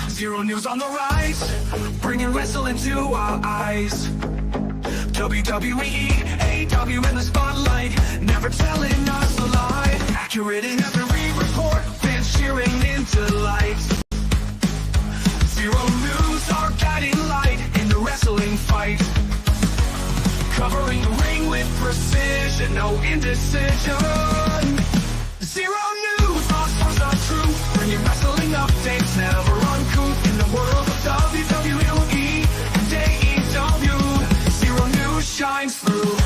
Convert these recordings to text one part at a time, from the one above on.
Xero news on the rise, bringing wrestling to our eyes. WWE, AW in the spotlight, never telling us a lie. Accurate in every report, fans cheering into light. Xero news, our guiding light in the wrestling fight. Covering the ring with precision, no indecision. Xero news, our source of truth, bringing wrestling updates, never uncouth. In the world of WWE and AEW, Xero news shines through.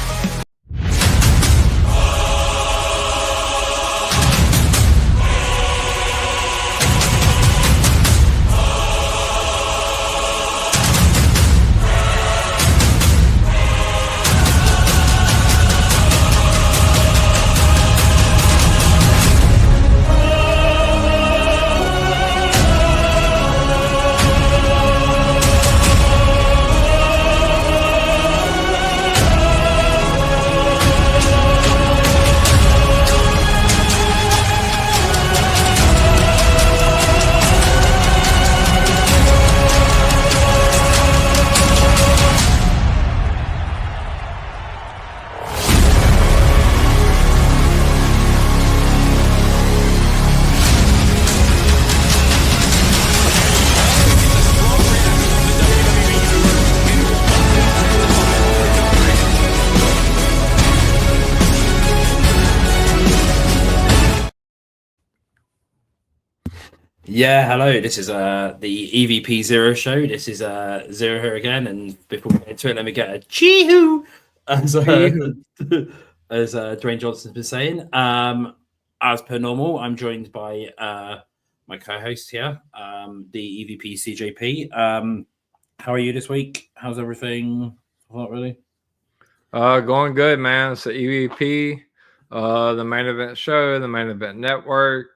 Yeah, hello. This is the EVP Xero show. This is Xero here again, and before we get into it, let me get a chee-hoo, as Dwayne Johnson's been saying. As per normal, I'm joined by my co-host here, the EVP CJP. How are you this week? How's everything? Not really. Going good, man. It's the EVP, the main event show, the main event network.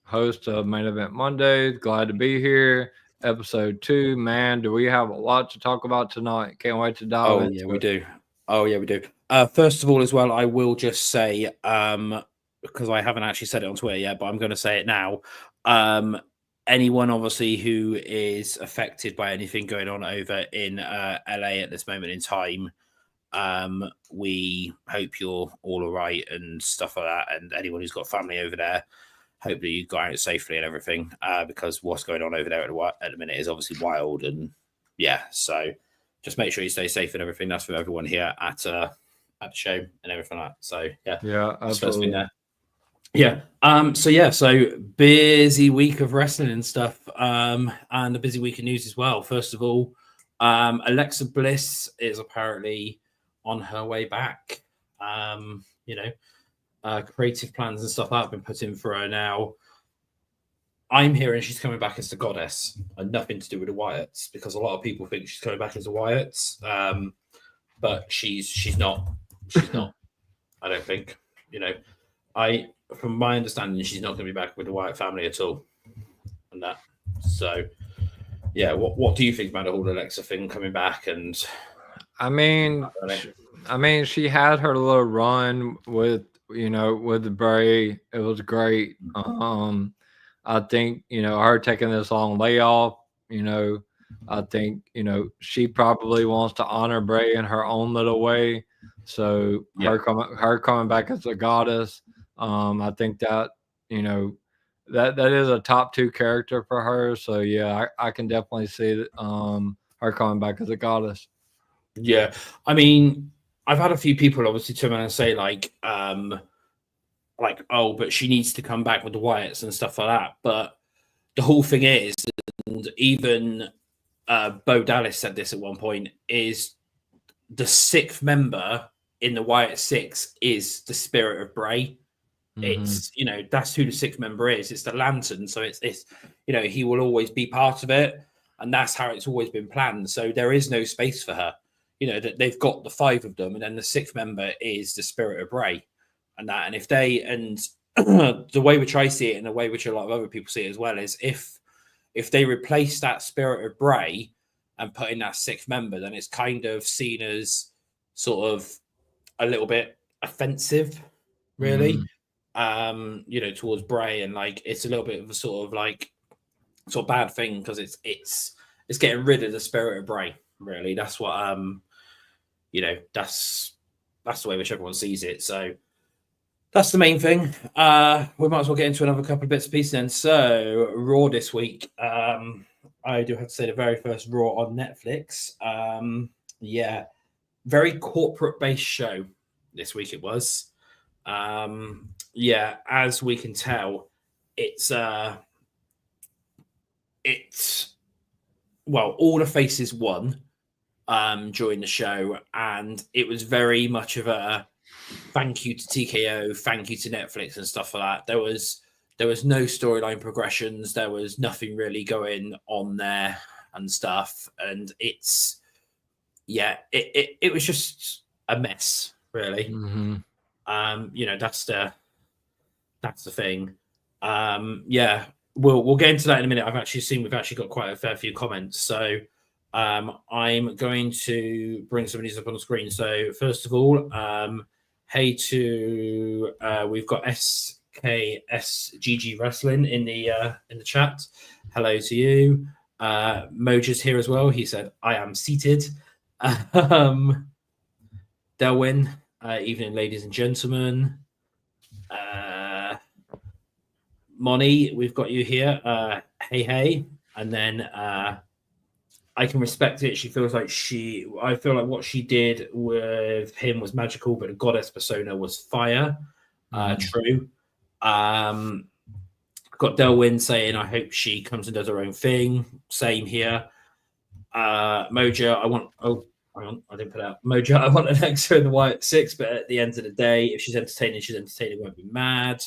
Host of Main Event Mondays. Glad to be here. Episode 2. Man, do we have a lot to talk about tonight? Can't wait to dive into it. We do. First of all, as well, I will just say, because I haven't actually said it on Twitter yet, but I'm going to say it now. Anyone, obviously, who is affected by anything going on over in LA at this moment in time, we hope you're all right and stuff like that. And anyone who's got family over there, hopefully you got out safely and everything, because what's going on over there at the minute is obviously wild. And yeah, so just make sure you stay safe and everything. That's for everyone here at the show and everything like that. So yeah, absolutely. So busy week of wrestling and stuff, and a busy week of news as well. First of all, Alexa Bliss is apparently on her way back. Creative plans and stuff that have been put in for her now. I'm hearing she's coming back as the goddess and nothing to do with the Wyatts, because a lot of people think she's coming back as the Wyatts, but she's not. She's not. I don't think. From my understanding, she's not going to be back with the Wyatt family at all, and that. So, yeah. What do you think about the whole Alexa thing coming back? And I mean, she had her little run with the Bray. It was great. I think, her taking this long layoff, I think, she probably wants to honor Bray in her own little way. So her coming back as a goddess, I think that, that is a top 2 character for her. So yeah, I can definitely see that, her coming back as a goddess. Yeah. I mean, I've had a few people obviously turn around and say oh, but she needs to come back with the Wyatts and stuff like that. But the whole thing is, and even Bo Dallas said this at one point, is the 6th member in the Wyatt 6 is the spirit of Bray. Mm-hmm. It's, that's who the 6th member is. It's the Lantern. So it's he will always be part of it. And that's how it's always been planned. So there is no space for her. That they've got the 5 of them, and then the 6th member is the spirit of Bray. And if they, and the way which I see it, and the way which a lot of other people see it as well, is if they replace that spirit of Bray and put in that 6th member, then it's kind of seen as sort of a little bit offensive, really. Towards Bray, and like it's a little bit of a sort of bad thing because it's getting rid of the spirit of Bray. Really, that's what that's the way which everyone sees it. So that's the main thing. We might as well get into another couple of bits and pieces then. So Raw this week. I do have to say the very first Raw on Netflix. Very corporate based show this week it was. As we can tell, it's all the faces won during the show, and it was very much of a thank you to TKO, thank you to Netflix and stuff like that. There was no storyline progressions, there was nothing really going on there and stuff, and it was just a mess, really. That's the thing. We'll get into that in a minute. I've actually seen we've actually got quite a fair few comments, so I'm going to bring some of these up on the screen. So first of all, hey to we've got SKSGG Wrestling in the chat. Hello to you. Moja's here as well. He said, "I am seated." Delwyn, evening, ladies and gentlemen. Moni, we've got you here. Hey. And then I can respect it. She feels like I feel like what she did with him was magical, but the goddess persona was fire. True. Got Delwyn saying, I hope she comes and does her own thing. Same here. Moja, hang on, I didn't put out. Moja, I want an extra in the Wyatt 6, but at the end of the day, if she's entertaining, won't be mad.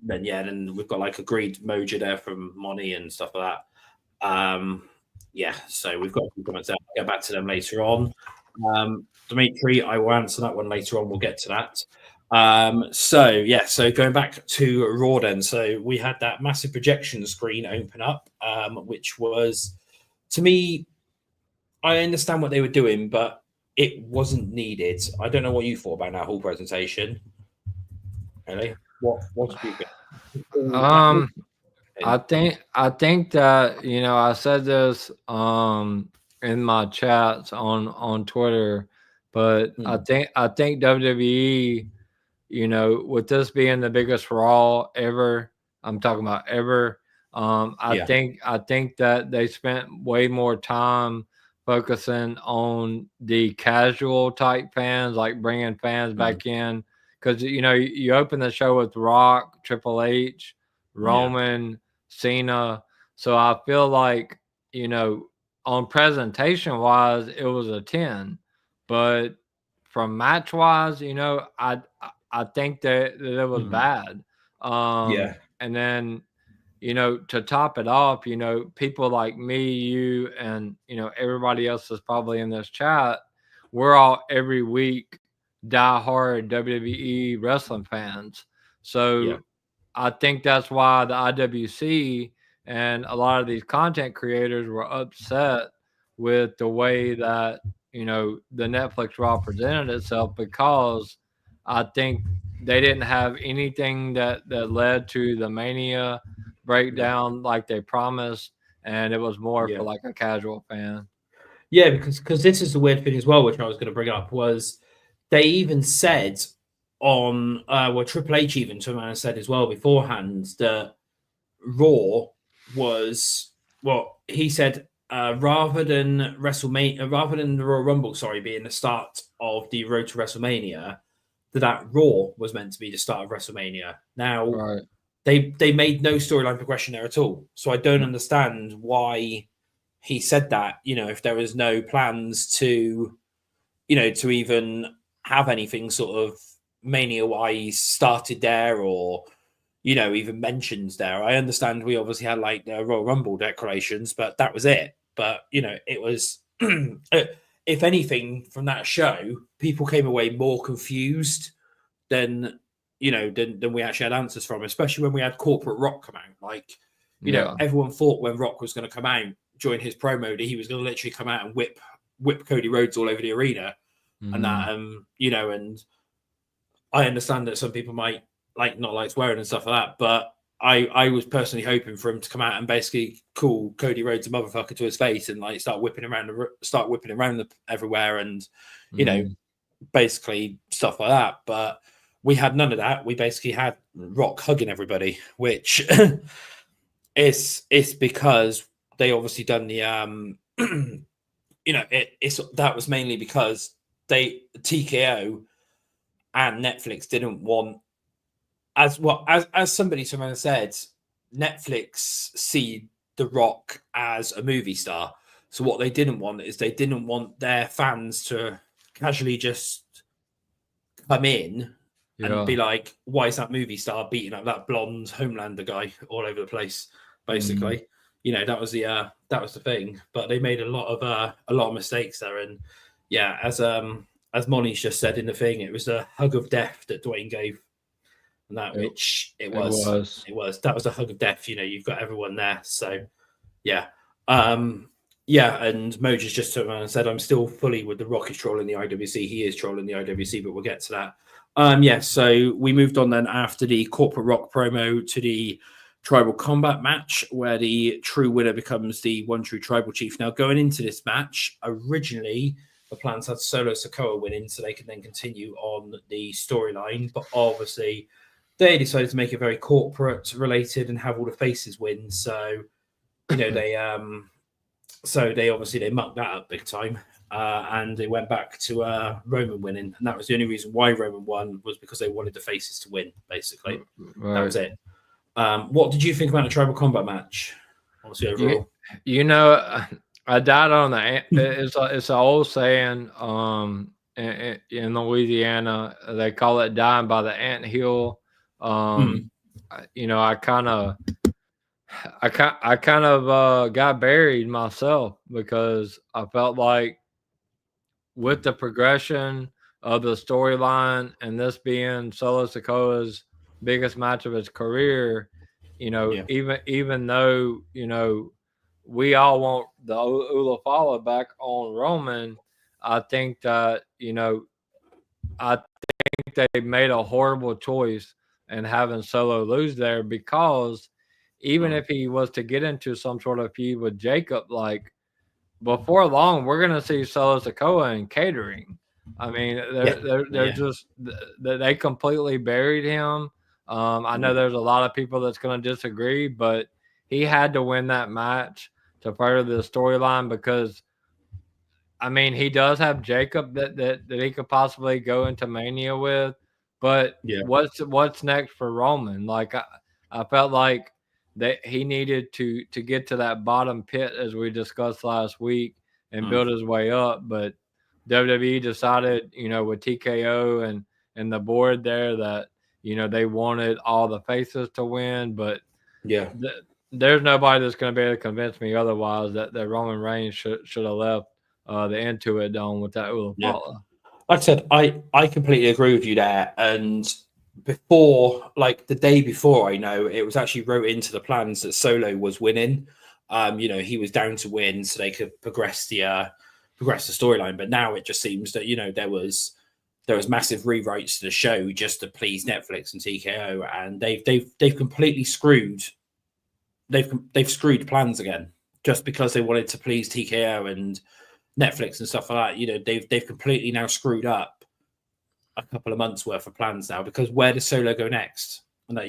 Then we've got like agreed Moja there from Moni and stuff like that. So we've got a few comments there. I'll get back to them later on. Dimitri, I will answer that one later on. We'll get to that. So going back to Raw then. So we had that massive projection screen open up, which was, to me, I understand what they were doing, but it wasn't needed. I don't know what you thought about that whole presentation. Really? What did you think? I think that, I said this in my chats on Twitter, but I think WWE, with this being the biggest Raw ever, I'm talking about ever, I think that they spent way more time focusing on the casual type fans, like bringing fans back in. Because, you open the show with Rock, Triple H, Roman, Cena. So I feel like, on presentation-wise, it was a 10. But from match-wise, I think that it was bad. And then, to top it off, people like me, you, and, everybody else is probably in this chat, we're all every week die-hard WWE wrestling fans. So I think that's why the IWC and a lot of these content creators were upset with the way that, the Netflix Raw presented itself, because I think they didn't have anything that led to the Mania breakdown like they promised, and it was more for like a casual fan. Yeah, because this is the weird thing as well, which I was going to bring up, was they even said on Triple H even to a man said as well beforehand that Raw was he said rather than the Royal Rumble, being the start of the road to WrestleMania, that Raw was meant to be the start of WrestleMania. Now they made no storyline progression there at all, so I don't understand why he said that. If there was no plans to even have anything sort of Mania-wise started there, or even mentioned there. I understand we obviously had like the Royal Rumble declarations, but that was it. But it was, if anything, from that show, people came away more confused than we actually had answers from, especially when we had corporate Rock come out. Like, everyone thought when Rock was going to come out during his promo that he was going to literally come out and whip Cody Rhodes all over the arena. and that and I understand that some people might not like swearing and stuff like that, but I was personally hoping for him to come out and basically call Cody Rhodes a motherfucker to his face and start whipping around everywhere and basically stuff like that. But we had none of that. We basically had Rock hugging everybody, which is because they obviously done the that was mainly because TKO and Netflix didn't want as somebody said, Netflix see The Rock as a movie star. So what they didn't want is they didn't want their fans to casually just come in and be like, why is that movie star beating up that blonde Homelander guy all over the place? Basically, that was the thing. But they made a lot of mistakes there. And yeah, as Moni's just said in the thing, it was a hug of death that Dwayne gave. And that it was that was a hug of death. You've got everyone there. So yeah. And Moja's just turned around and said, I'm still fully with The Rock is trolling the IWC. He is trolling the IWC, but we'll get to that. So we moved on then after the Corporate Rock promo to the Tribal Combat match, where the true winner becomes the one true Tribal Chief. Now, going into this match, originally the plans had Solo Sikoa winning so they could then continue on the storyline, but obviously they decided to make it very corporate related and have all the faces win. So, they mucked that up big time. And they went back to Roman winning. And that was the only reason why Roman won, was because they wanted the faces to win, basically. Right. That was it. What did you think about the Tribal Combat match? Obviously, overall. I died on that. It's an old saying in Louisiana. They call it dying by the anthill. I kind of got buried myself because I felt like with the progression of the storyline and this being Solo Sikoa's biggest match of his career, even though we all want the Ulafala back on Roman, I think that they made a horrible choice in having Solo lose there, because even if he was to get into some sort of feud with Jacob, before long, we're going to see Solo Sikoa in catering. I mean, they're just, they completely buried him. I know there's a lot of people that's going to disagree, but he had to win that match to further the storyline, because he does have Jacob that he could possibly go into Mania with, but what's next for Roman? I felt like that he needed to get to that bottom pit, as we discussed last week, and build his way up. But WWE decided, with TKO and the board there, that they wanted all the faces to win. But there's nobody that's going to be able to convince me otherwise that Roman Reigns should have left the Intuit Dome with that Ulafala. Yeah. Like I said, I completely agree with you there. And before, the day before, I know it was actually wrote into the plans that Solo was winning. He was down to win so they could progress the storyline. But now it just seems that there was massive rewrites to the show just to please Netflix and TKO, and they've completely screwed. They've screwed plans again just because they wanted to please TKO and Netflix and stuff like that. They've completely now screwed up a couple of months worth of plans now, because where does Solo go next? And that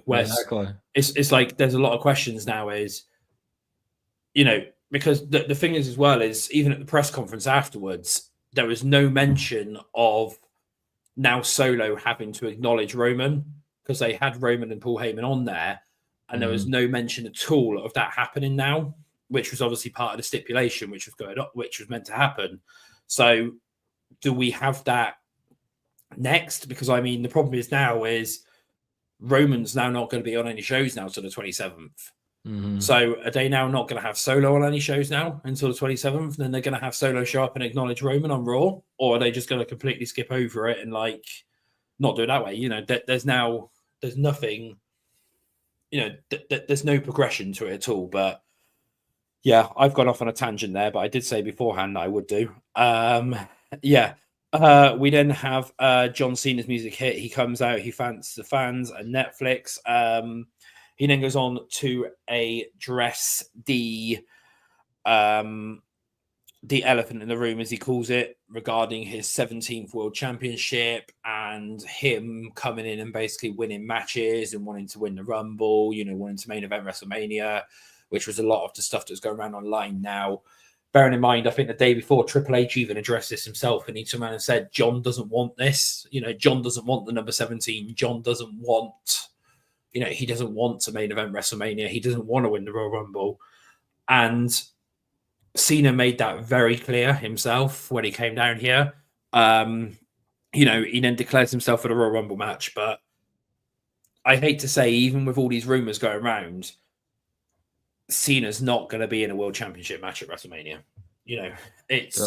where's exactly. It's like there's a lot of questions now. Is because the thing is as well is, even at the press conference afterwards, there was no mention of now Solo having to acknowledge Roman, because they had Roman and Paul Heyman on there, and there was no mention at all of that happening now, which was obviously part of the stipulation, which was meant to happen. So do we have that next? Because the problem is now is Roman's now not going to be on any shows now till the 27th. So are they now not going to have Solo on any shows now until the 27th? And then they're going to have Solo show up and acknowledge Roman on Raw? Or are they just going to completely skip over it and not do it that way? There's nothing, there's no progression to it at all. But yeah, I've gone off on a tangent there, but I did say beforehand that I would do. We then have John Cena's music hit. He comes out, he thanks the fans and Netflix. He then goes on to address the elephant in the room, as he calls it, regarding his 17th World Championship and him coming in and basically winning matches and wanting to win the Rumble, you know, wanting to main event WrestleMania, which was a lot of the stuff that's going around online now. Bearing in mind, I think the day before, Triple H even addressed this himself, and he turned around and said, John doesn't want this. You know, John doesn't want the number 17. John doesn't want, you know, he doesn't want to main event WrestleMania. He doesn't want to win the Royal Rumble. And Cena made that very clear himself when he came down here. You know, he then declares himself for the Royal Rumble match. But I hate to say, even with all these rumors going around, Cena's not going to be in a World Championship match at WrestleMania. You know, it's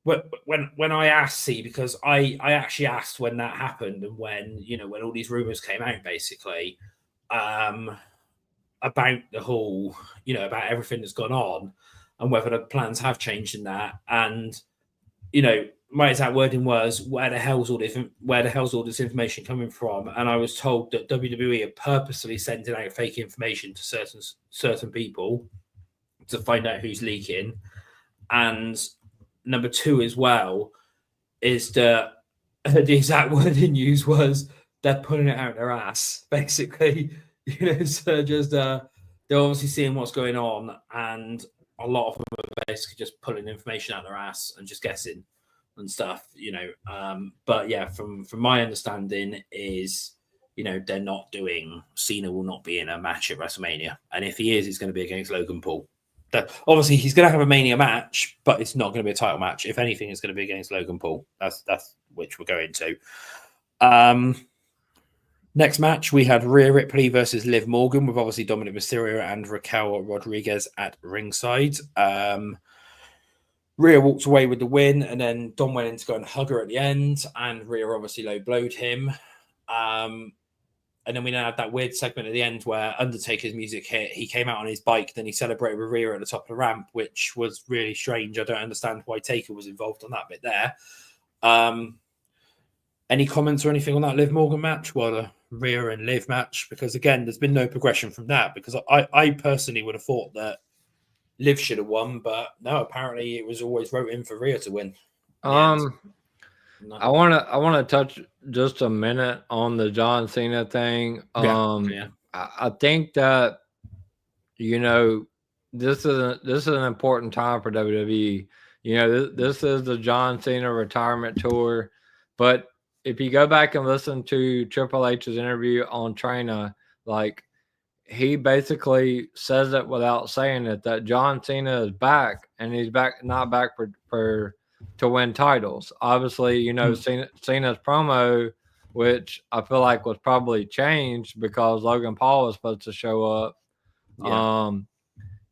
when I asked C, because I actually asked when that happened and when, you know, when all these rumors came out, basically, about the whole, you know, about everything that's gone on, and whether the plans have changed in that. And, you know, my exact wording was, where the hell's all this information coming from? And I was told that WWE are purposely sending out fake information to certain people to find out who's leaking. And number two as well is that the exact wording used was, they're pulling it out their ass, basically. You know, so just they're obviously seeing what's going on, and a lot of them are basically just pulling information out their ass and just guessing and stuff, you know. But yeah, from my understanding is, you know, they're not doing, Cena will not be in a match at WrestleMania, and if he is, it's going to be against Logan Paul. Obviously, he's going to have a Mania match, but it's not going to be a title match. If anything, it's going to be against Logan Paul. That's which we're going to. Next match, we had Rhea Ripley versus Liv Morgan, with obviously Dominic Mysterio and Raquel Rodriguez at ringside. Rhea walked away with the win, and then Dom went in to go and hug her at the end, and Rhea obviously low-blowed him. And then we now had that weird segment at the end where Undertaker's music hit. He came out on his bike, then he celebrated with Rhea at the top of the ramp, which was really strange. I don't understand why Taker was involved on that bit there. Any comments or anything on that Liv Morgan match? Well, the Rhea and Liv match, because again, there's been no progression from that, because I personally would have thought that Liv should have won, but no, apparently it was always wrote in for Rhea to win. I want to touch just a minute on the John Cena thing. I think that, you know, this is an important time for WWE. You know, this is the John Cena retirement tour, but if you go back and listen to Triple H's interview on Trina, like, he basically says it without saying it, that John Cena is back, and he's back, not back for to win titles. Obviously, you know, Cena's promo, which I feel like was probably changed because Logan Paul was supposed to show up. Yeah.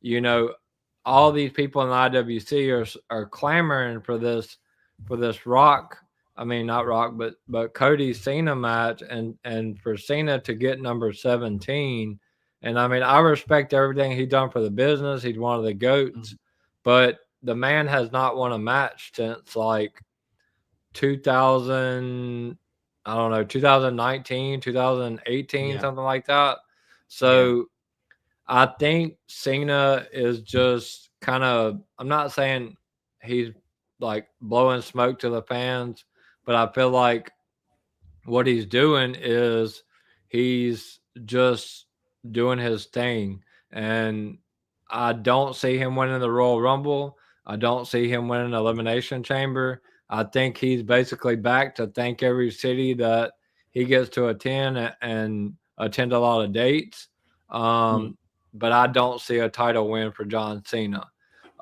You know, all these people in the IWC are clamoring for this Rock. I mean, not Rock, but Cody Cena match, and for Cena to get number 17. And I mean, I respect everything he's done for the business. He's one of the GOATs, but the man has not won a match since like 2019, 2018, something like that. So I think Cena is just kind of, I'm not saying he's like blowing smoke to the fans, but I feel like what he's doing is he's just doing his thing. And I don't see him winning the Royal Rumble. I don't see him winning Elimination Chamber. I think he's basically back to thank every city that he gets to attend and attend a lot of dates. But I don't see a title win for John Cena.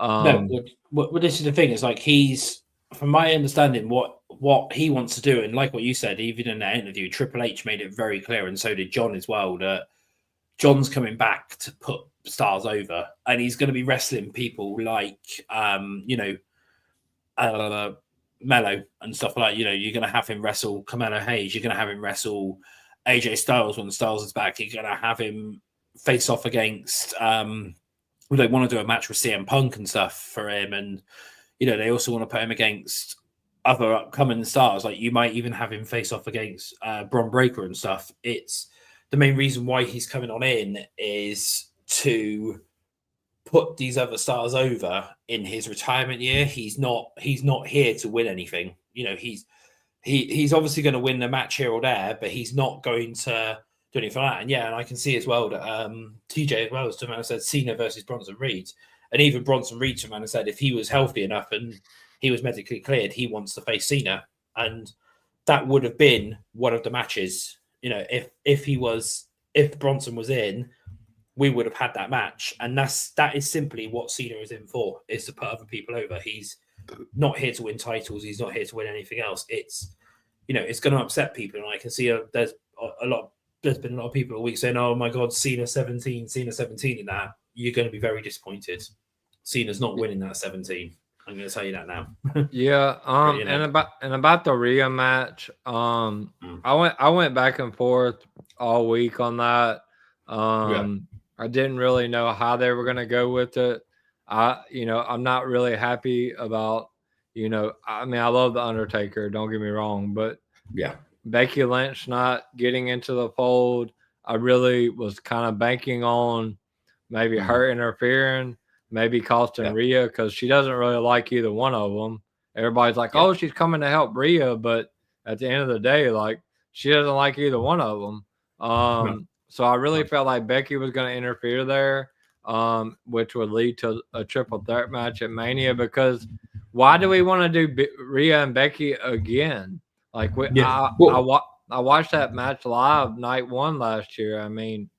No, well, this is the thing. It's like he's, from my understanding, what he wants to do, and like what you said, even in that interview, Triple H made it very clear, and so did John as well, that John's coming back to put stars over, and he's going to be wrestling people like, you know, Mello and stuff like that. You know, you're going to have him wrestle Carmelo Hayes. You're going to have him wrestle AJ Styles when Styles is back. You're going to have him face off against, they want to do a match with CM Punk and stuff for him. And, you know, they also want to put him against other upcoming stars. Like you might even have him face off against Bron Breakker and stuff. It's the main reason why he's coming on in is to put these other stars over in his retirement year. He's not here to win anything. You know, he's obviously going to win the match here or there, but he's not going to do anything like that. And yeah, and I can see as well that TJ as well as Tamana said Cena versus Bronson Reed. And even Bronson Reed, Tamana said if he was healthy enough and he was medically cleared, he wants to face Cena. And that would have been one of the matches. You know, if Bronson was in, we would have had that match. And that is simply what Cena is in for, is to put other people over. He's not here to win titles. He's not here to win anything else. It's, you know, it's going to upset people. And I can see there's been a lot of people a week saying, oh my God, Cena 17 in that. You're going to be very disappointed. Cena's not winning that 17. I'm going to tell you that now. Yeah. You know. and about the Rhea match, I went back and forth all week on that. I didn't really know how they were going to go with it. I'm not really happy about, I mean, I love the Undertaker, don't get me wrong, but yeah, Becky Lynch not getting into the fold, I really was kind of banking on maybe her interfering, maybe costing Rhea, because she doesn't really like either one of them. Everybody's like, oh, she's coming to help Rhea, but at the end of the day, like, she doesn't like either one of them. So I really felt like Becky was going to interfere there, which would lead to a triple threat match at Mania, because why do we want to do Rhea and Becky again? Like, I watched that match live night one last year. I mean,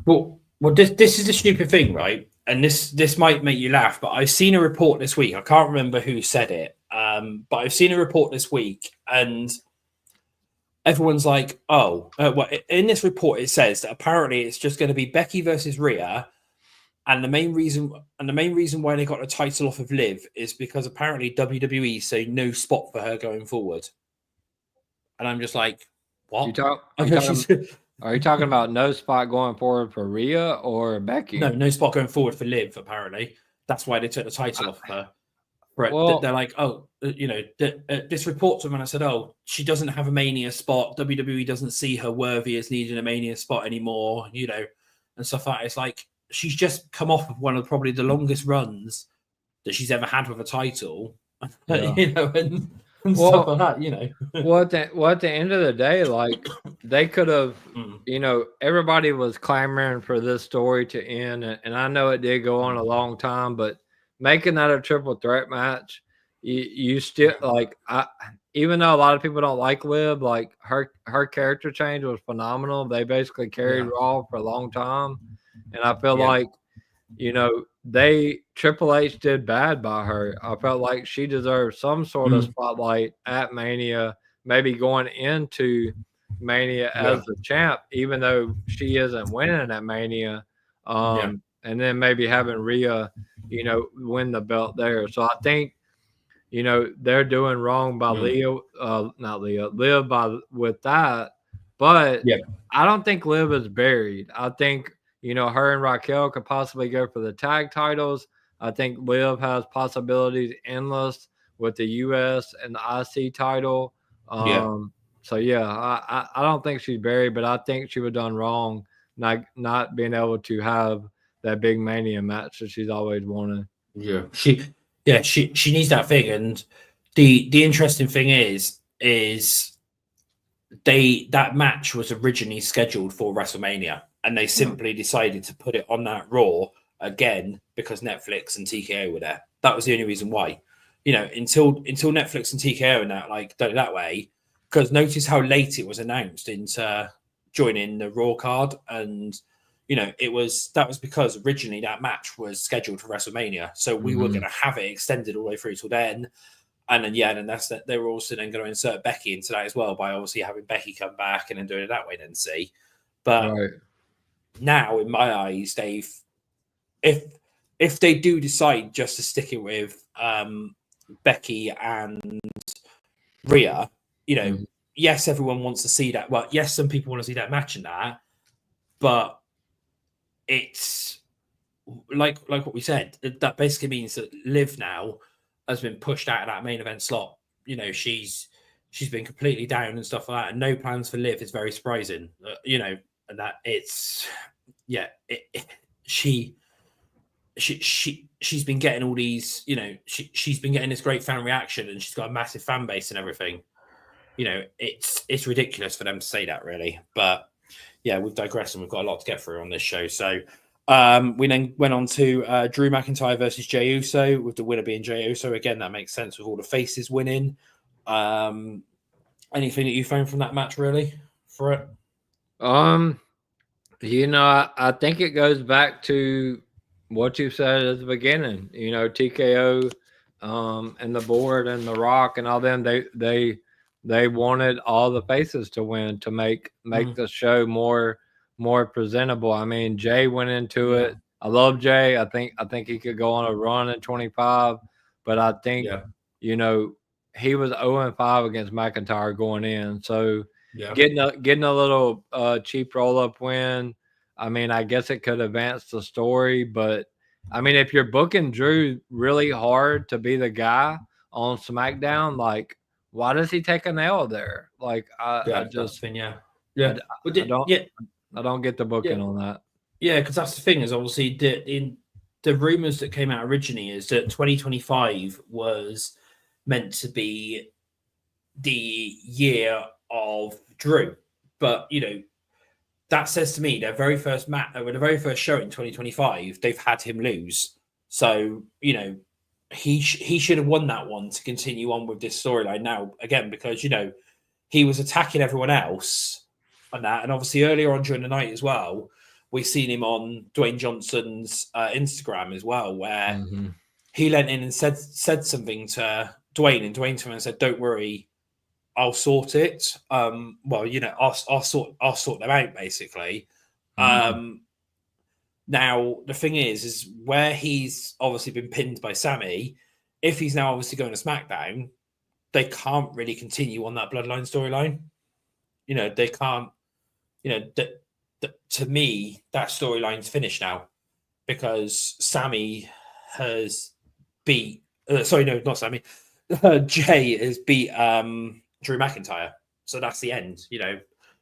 well, this is the stupid thing, right? And this might make you laugh, but I've seen a report this week. I can't remember who said it, but I've seen a report this week, and everyone's like, well, in this report it says that apparently it's just going to be Becky versus Rhea, and the main reason why they got the title off of Liv is because apparently WWE say no spot for her going forward. And I'm just like, what? Are you talking about no spot going forward for Rhea or Becky? No spot going forward for Liv, apparently. That's why they took the title off of her. Right. Well, they're like, this report to them, and I said, oh, she doesn't have a Mania spot. WWE doesn't see her worthy as needing a Mania spot anymore, and stuff like that. It's like, she's just come off of one of probably the longest runs that she's ever had with a title, and stuff like that, Well, at the end of the day, like, they could have, everybody was clamoring for this story to end, and I know it did go on a long time, but making that a triple threat match, you still, like, even though a lot of people don't like Liv, like, her character change was phenomenal. They basically carried Raw for a long time, and I feel like, Triple H did bad by her. I felt like she deserved some sort of spotlight at Mania, maybe going into Mania as the champ, even though she isn't winning at Mania. And then maybe having Rhea, win the belt there. So I think, they're doing wrong by Liv with that. But I don't think Liv is buried. I think, her and Raquel could possibly go for the tag titles. I think Liv has possibilities endless with the US and the IC title. So I don't think she's buried, but I think she was done wrong not being able to have that big Mania match that she's always wanted. She needs that thing. And the interesting thing is that match was originally scheduled for WrestleMania, and they simply decided to put it on that Raw again because Netflix and TKO were there. That was the only reason why. Until Netflix and TKO and that, like, done it that way, because notice how late it was announced into joining the Raw card, and that was because originally that match was scheduled for WrestleMania, so we were going to have it extended all the way through till then. And then that's that. They were also then going to insert Becky into that as well by obviously having Becky come back and then doing it that way. Then see, but now in my eyes, if they do decide just to stick it with Becky and Rhea, yes, everyone wants to see that. Well, yes, some people want to see that match in that, but it's like what we said. That basically means that Liv now has been pushed out of that main event slot you know, she's been completely down and stuff like that, and no plans for Liv is very surprising. You know, and that it's she's been getting all these, you know, she's been getting this great fan reaction, and she's got a massive fan base and everything. You know, it's ridiculous for them to say that, really. But yeah, we've digressed and we've got a lot to get through on this show. So we then went on to Drew McIntyre versus Jey Uso, with the winner being Jey Uso. Again, that makes sense with all the faces winning. Anything that you found from that match, really, for it? You know, I think it goes back to what you said at the beginning. You know, TKO, and the board and the Rock and all them. They wanted all the faces to win to make the show more presentable. I mean, Jay went into it. I love Jay. I think he could go on a run at 25, but I think you know, he was 0-5 against McIntyre going in. So getting a little cheap roll up win. I mean, I guess it could advance the story, but I mean, if you're booking Drew really hard to be the guy on SmackDown, like, why does he take a nail there? Like, I just I don't get the booking on that. Yeah, because that's the thing, is obviously the rumors that came out originally is that 2025 was meant to be the year of Drew, but you know, that says to me their very first the very first show in 2025, they've had him lose. So you know, he should have won that one to continue on with this storyline now again, because you know, he was attacking everyone else on that, and obviously earlier on during the night as well, we've seen him on Dwayne Johnson's Instagram as well, where he leant in and said something to Dwayne, and Dwayne to him and said, "Don't worry, I'll sort it." Well, you know, I'll sort them out, basically. Now the thing is where he's obviously been pinned by Sammy. If he's now obviously going to SmackDown, they can't really continue on that Bloodline storyline. You know, they can't. You know, to me, that storyline's finished now, because Sammy has beat. Sorry, no, not Sammy. Jay has beat Drew McIntyre, so that's the end. You know,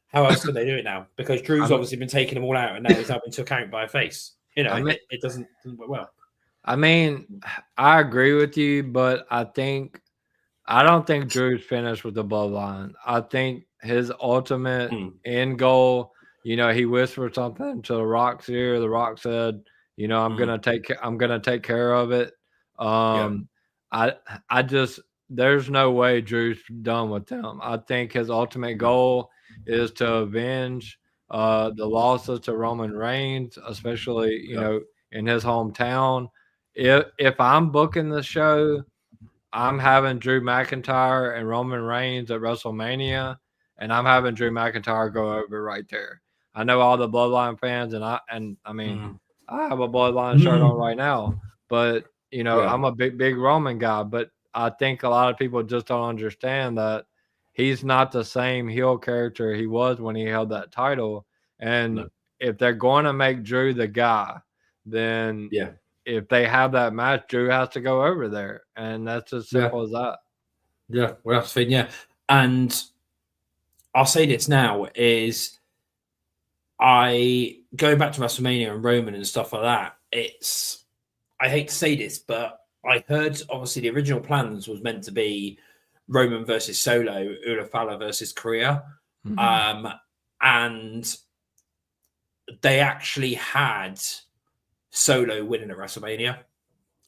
how else can they do it now? Because Drew's obviously been taking them all out, and now he's having to account by a face. You know, it doesn't work well. I mean, I agree with you, but I don't think Drew's finished with the Bloodline. I think his ultimate end goal, you know, he whispered something to the Rock's ear. The Rock said, you know, I'm gonna take care of it. I just, there's no way Drew's done with them. I think his ultimate goal is to avenge the losses to Roman Reigns, especially, you know, in his hometown. If I'm booking the show, I'm having Drew McIntyre and Roman Reigns at WrestleMania, and I'm having Drew McIntyre go over right there. I know all the Bloodline fans, and I mean, I have a Bloodline shirt on right now, but you know, I'm a big Roman guy, but I think a lot of people just don't understand that he's not the same heel character he was when he held that title. And if they're going to make Drew the guy, then if they have that match, Drew has to go over there, and that's as simple as that. Yeah, well, that's the thing. Yeah, and I'll say this now is, going back to WrestleMania and Roman and stuff like that. I hate to say this, but I heard obviously the original plans was meant to be Roman versus Solo, Ula Fala versus Korea, and they actually had Solo winning at WrestleMania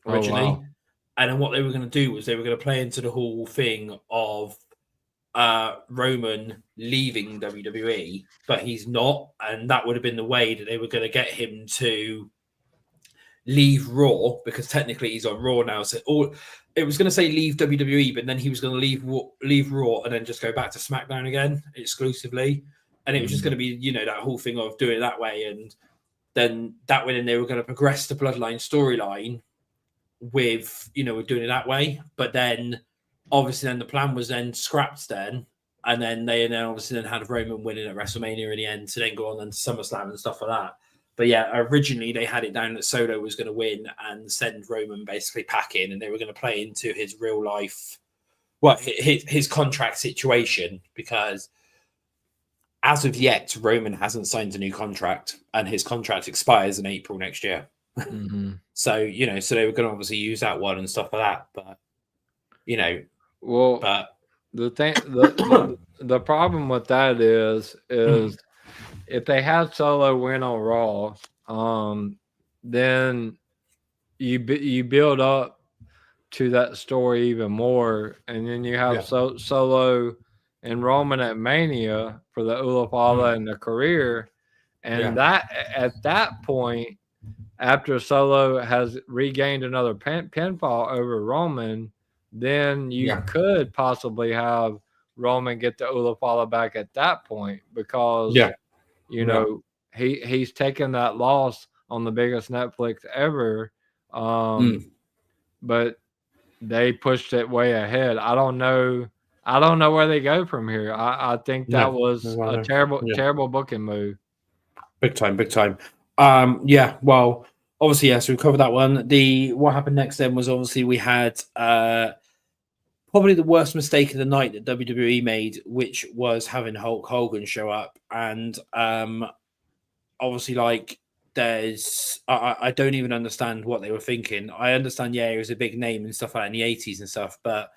originally. And then what they were going to do was they were going to play into the whole thing of Roman leaving WWE, but he's not, and that would have been the way that they were going to get him to leave Raw, because technically he's on Raw now. So it was going to say leave WWE, but then he was going to leave Raw and then just go back to SmackDown again exclusively. And it was just going to be, you know, that whole thing of doing it that way. And then that way, and they were going to progress the Bloodline storyline with, you know, doing it that way. But then obviously then the plan was then scrapped then. And then they obviously then had Roman winning at WrestleMania in the end to then go on and SummerSlam and stuff like that. But yeah, originally they had it down that Solo was going to win and send Roman basically packing, and they were going to play into his real life, well, his contract situation, because as of yet, Roman hasn't signed a new contract, and his contract expires in April next year. Mm-hmm. So, you know, so they were going to obviously use that one and stuff like that. But, you know, Well, but the thing, the problem with that is if they had Solo win on Raw, then you build up to that story even more, and then you have Solo and Roman at Mania for the Ulafala and the career, and that at that point, after Solo has regained another pinfall over Roman, then you could possibly have Roman get the Ulafala back at that point, because you know he's taken that loss on the biggest Netflix ever, but they pushed it way ahead. I don't know where they go from here. I think that was a terrible booking move. Big time. Well, obviously, so we covered that one. What happened next then was obviously we had probably the worst mistake of the night that WWE made, which was having Hulk Hogan show up. And obviously, like, I don't even understand what they were thinking. I understand, he was a big name and stuff like that in the 80s and stuff, but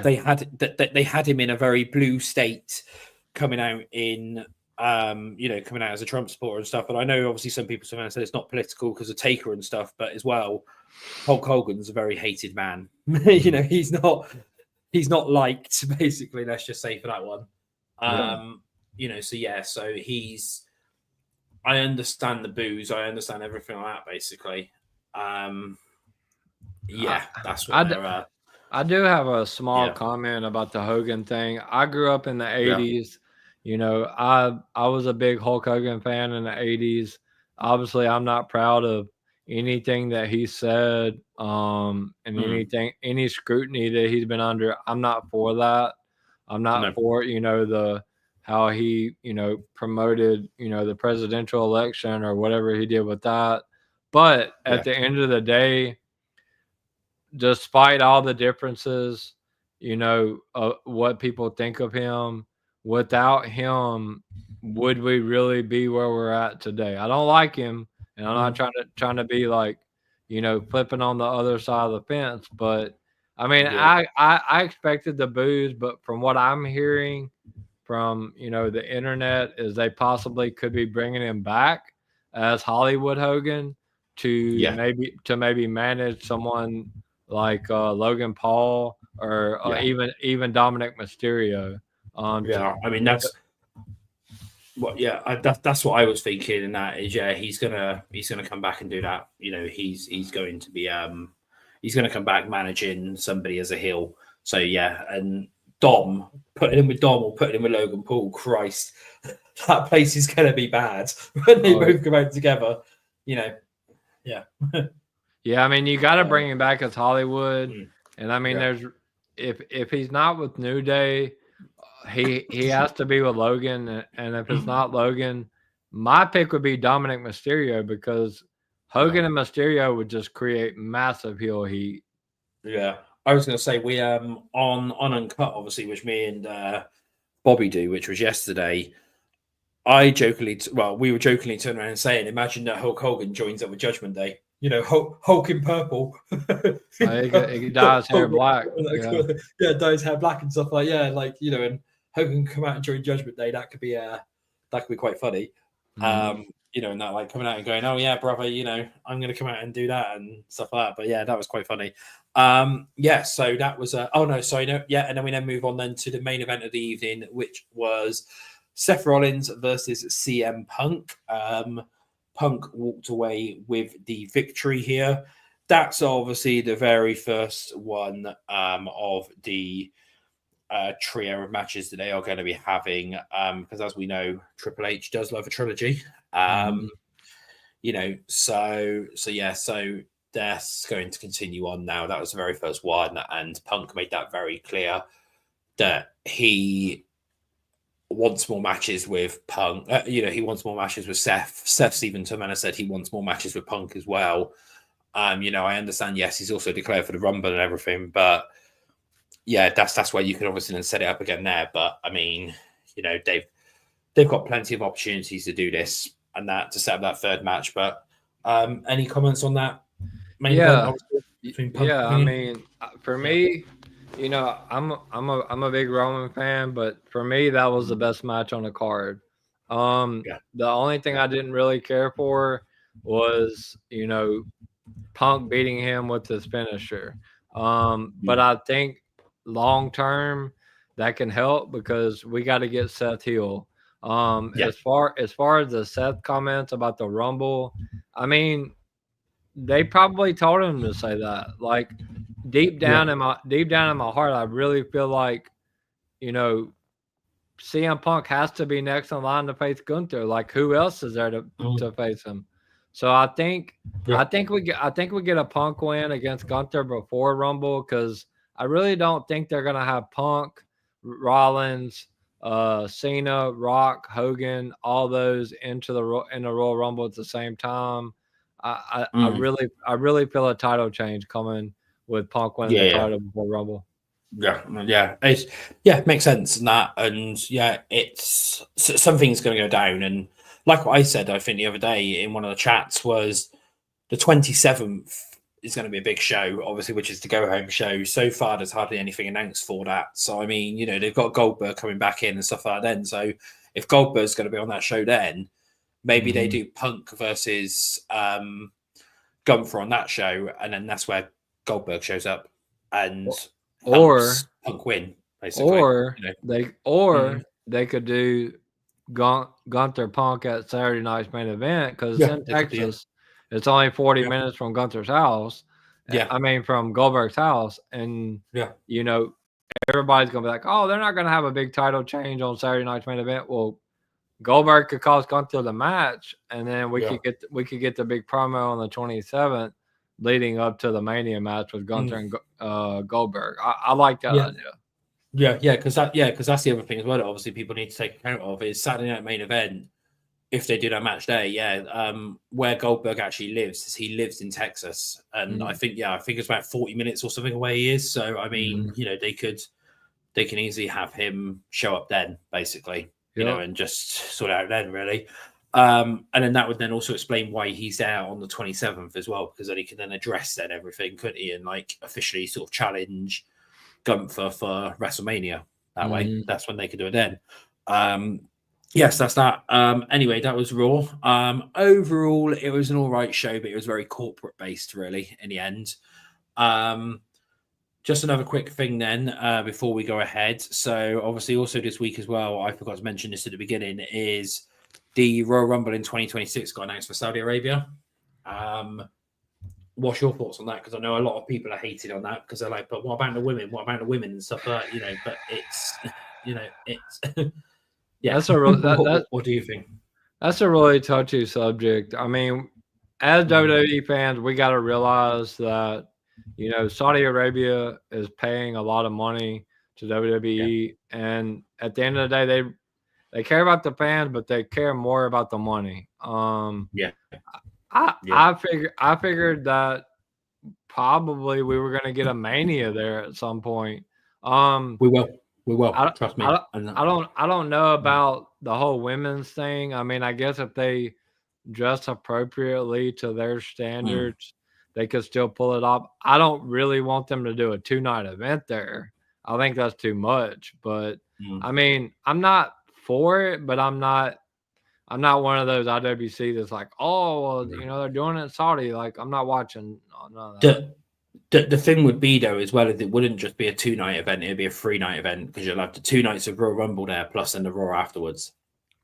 they had him in a very blue state coming out in coming out as a Trump supporter and stuff. But I know obviously some people said it's not political because of Taker and stuff, but as well, Hulk Hogan's a very hated man. He's not liked, basically, let's just say, for that one. So he's, I understand the booze, I understand everything like that, basically. That's what they're at. I do have a small comment about the Hogan thing. I grew up in the 80s. I was a big Hulk Hogan fan in the 80s. Obviously, I'm not proud of anything that he said, and any scrutiny that he's been under. I'm not for that. I'm not for how he promoted the presidential election or whatever he did with that. But at the end of the day, despite all the differences, what people think of him, without him, would we really be where we're at today? I don't like him, and I'm not trying to be like, flipping on the other side of the fence. But I mean, I expected the booze, but from what I'm hearing from the internet, is they possibly could be bringing him back as Hollywood Hogan to maybe manage someone like Logan Paul or even Dominic Mysterio. I mean, that's that's what I was thinking. And that is, he's gonna come back and do that. He's going to be he's gonna come back managing somebody as a heel. So and Dom, putting him with Dom or putting him with Logan Paul, Christ, that place is gonna be bad when they both come out together. I mean, you got to bring him back as Hollywood, and I mean, there's if he's not with New Day, he has to be with Logan, and if it's not Logan, my pick would be Dominic Mysterio, because Hogan and Mysterio would just create massive heel heat. Yeah, I was going to say we on Uncut, obviously, which me and Bobby do, which was yesterday. We were jokingly turning around and saying, imagine that Hulk Hogan joins up with Judgment Day. Hulk in purple. He dyes hair black. Dye his hair black and stuff like and Hogan come out and join Judgment Day. That could be quite funny. And that coming out and going, oh yeah, brother, I'm going to come out and do that and stuff like that. But that was quite funny. So that was and then we move on then to the main event of the evening, which was Seth Rollins versus CM Punk. Punk walked away with the victory here. That's obviously the very first one of the trio of matches that they are going to be having, because as we know, Triple H does love a trilogy. So that's going to continue on now. That was the very first one, and Punk made that very clear that he wants more matches with Punk. He wants more matches with Seth. Seth's even to man said he wants more matches with Punk as well. I understand, yes, he's also declared for the Rumble and everything, but yeah, that's where you can obviously then set it up again there. But I mean, you know, they've got plenty of opportunities to do this and that to set up that third match. But any comments on that main event? Yeah, Obviously, between Punk yeah. and I Thingy? mean, for Yeah. me, you know, I'm a big Roman fan, but for me, that was the best match on the card. Yeah. The only thing I didn't really care for was, you know, Punk beating him with his finisher. But I think long term that can help because we got to get Seth heel. Yeah. As far as the Seth comments about the Rumble, I mean, they probably told him to say that. Like deep down in my heart, I really feel like, you know, CM Punk has to be next in line to face Gunther. Like who else is there to face him? So Yeah. I think we get a Punk win against Gunther before Rumble because I really don't think they're gonna have Punk, Rollins, Cena, Rock, Hogan, all those in the Royal Rumble at the same time. I really feel a title change coming with Punk winning the title before Rumble. Makes sense in that, and yeah, it's something's going to go down. And like what I said, I think the other day in one of the chats was the 27th is going to be a big show, obviously, which is the go home show. So far, there's hardly anything announced for that. So I mean, you know, they've got Goldberg coming back in and stuff like that. Then, so if Goldberg's going to be on that show, then maybe they do Punk versus Gunther on that show, and then that's where Goldberg shows up and. Or Punk win, basically. Or you know. They could do Gunther Punk at Saturday night's main event because it's in Texas. It's only 40 minutes from Gunther's house. Yeah, I mean from Goldberg's house, and you know everybody's gonna be like, oh, they're not gonna have a big title change on Saturday night's main event. Well, Goldberg could cost Gunther the match, and then we could get the big promo on the 27th. Leading up to the Mania match with Gunther and Goldberg. I like that idea. Because that's the other thing as well that obviously people need to take account of is Saturday night main event. If they do that match day, where Goldberg actually lives is he lives in Texas, and I think it's about 40 minutes or something away he is. So I mean, you know, they can easily have him show up then, basically, you know, and just sort it out then, really. And then that would then also explain why he's there on the 27th as well, because then he can then address then everything, couldn't he? And like officially sort of challenge Gunther for WrestleMania that way. That's when they could do it then. Yes, that's that. Anyway, that was Raw. Overall, it was an all right show, but it was very corporate based, really, in the end. Just another quick thing then before we go ahead. So obviously also this week as well, I forgot to mention this at the beginning, is the Royal Rumble in 2026 got announced for Saudi Arabia. What's your thoughts on that? Because I know a lot of people are hating on that because they're like, but what about the women? What about the women and stuff like that? You know, but it's, you know, it's, yeah. What do you think? That's a really touchy subject. I mean, as WWE fans, we got to realize that, you know, Saudi Arabia is paying a lot of money to WWE. And at the end of the day, they care about the fans, but they care more about the money. I figured that probably we were going to get a Mania there at some point. We will. Trust me. I don't know about the whole women's thing. I mean, I guess if they dress appropriately to their standards, they could still pull it off. I don't really want them to do a 2-night event there. I think that's too much. But I mean, I'm not for it, but I'm not one of those IWC that's like, oh, well, you know, they're doing it in Saudi. Like, I'm not watching none of that. The thing would be, though, as well, is it wouldn't just be a 2-night event. It'd be a 3-night event because you'll have the 2 nights of Royal Rumble there plus then the Raw afterwards.